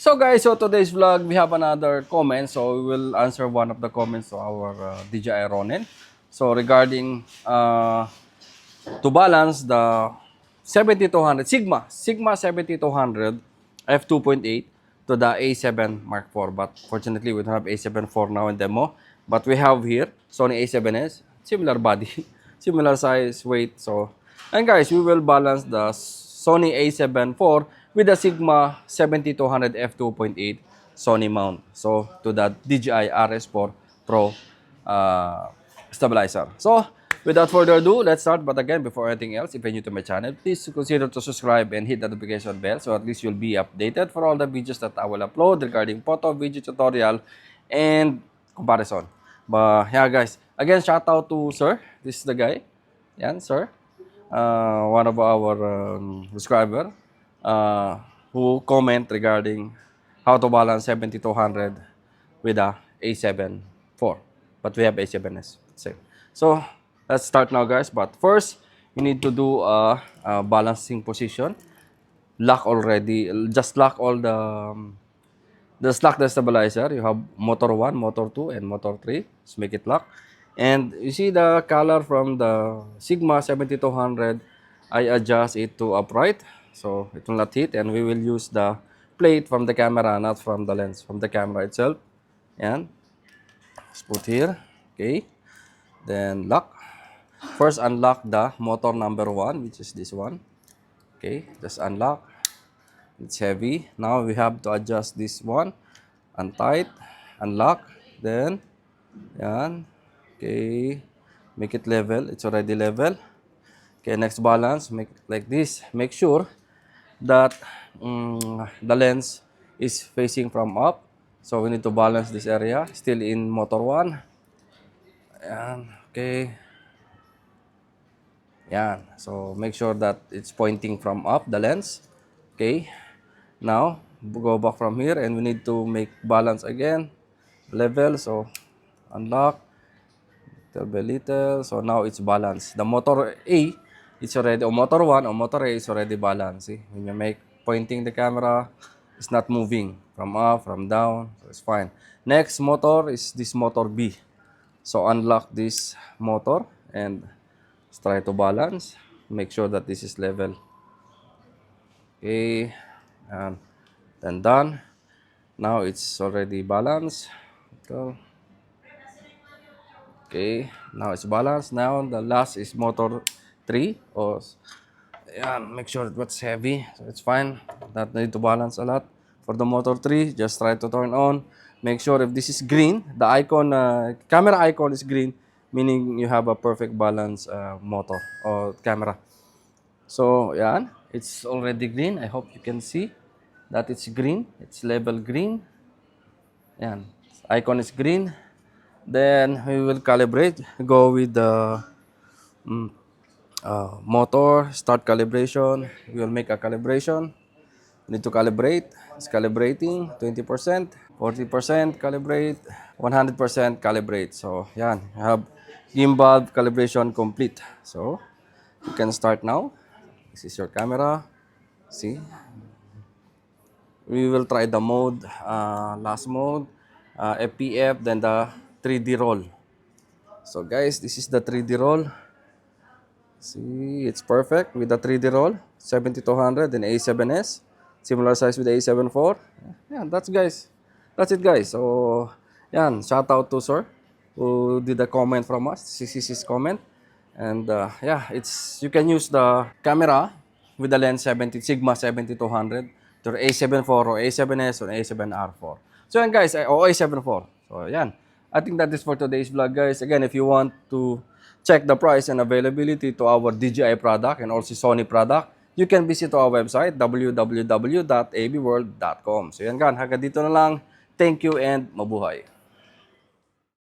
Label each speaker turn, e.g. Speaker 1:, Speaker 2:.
Speaker 1: So guys, so today's vlog, we have another comment. So we will answer one of the comments to our DJI Ronin. So regarding to balance the 7200 Sigma 7200 F2.8 to the A7 Mark IV. But fortunately, we don't have A7 IV now in demo. But we have here Sony A7S, similar body, similar size, weight. So, and guys, we will balance the Sony A7 IV with the Sigma 7200 F2.8 Sony mount. So, to the DJI RS4 Pro stabilizer. So, without further ado, let's start. But again, before anything else, if you're new to my channel, please consider to subscribe and hit the notification bell so at least you'll be updated for all the videos that I will upload regarding photo, video tutorial, and comparison. But yeah, guys, again, shout out to Sir. This is the guy. Yan, Sir. One of our subscriber who comment regarding how to balance 7200 with a A7 IV. But we have A7S. Same. So, let's start now, guys. But first, you need to do a balancing position. Lock already. Just lock all just lock the stabilizer. You have motor 1, motor 2, and motor 3. Just make it lock. And you see the color from the Sigma 7200. I adjust it to upright. So, it will not hit. And we will use the plate from the camera, not from the lens. From the camera itself. And let's put here. Okay. Then lock. First, unlock the motor number 1, which is this one. Okay, just unlock. It's heavy. Now we have to adjust this one. Untight, unlock. Then, yan. Okay, make it level. It's already level. Okay, next balance. Make it like this. Make sure that the lens is facing from up. So we need to balance this area. Still in motor 1. Yan. Okay. Yan. So, make sure that it's pointing from up, the lens. Okay. Now, go back from here and we need to make balance again. Level. So, unlock. Little by little. So, now it's balanced. The motor A, it's already, or motor 1 or motor A is already balanced. See? When you make pointing the camera, it's not moving from up, from down. So, it's fine. Next motor is this motor B. So, unlock this motor and let's try to balance. Make sure that this is level. Okay. And then done. Now it's already balanced. Okay. Now it's balanced. Now the last is motor 3. Yeah, make sure it's heavy. So it's fine. Not need to balance a lot. For the motor 3, just try to turn on. Make sure if this is green, the icon, camera icon is green, meaning you have a perfect balance motor or camera. So, yan. It's already green. I hope you can see that it's green. It's level green. Yan. Icon is green. Then, we will calibrate. Go with the motor. Start calibration. We will make a calibration. Need to calibrate. It's calibrating. 20%. 40% calibrate. 100% calibrate. So, yan. You have gimbal calibration complete. So, you can start now. This is your camera. See? We will try the mode, last mode, FPF, then the 3D roll. So, guys, this is the 3D roll. See, it's perfect with the 3D roll. 7200 and A7S. Similar size with the A7 IV. Yeah, that's it, guys. So, yan, shout out to Sir who did a comment from us. This is his comment. And yeah, you can use the camera with the lens Sigma 7200 to A7 IV or A7S or A7R4. So yan, guys, or A7 IV. So yan. I think that is for today's vlog, guys. Again, if you want to check the price and availability to our DJI product and also Sony product, you can visit our website www.abworld.com. So yan, gan, hanggang dito na lang. Thank you and mabuhay.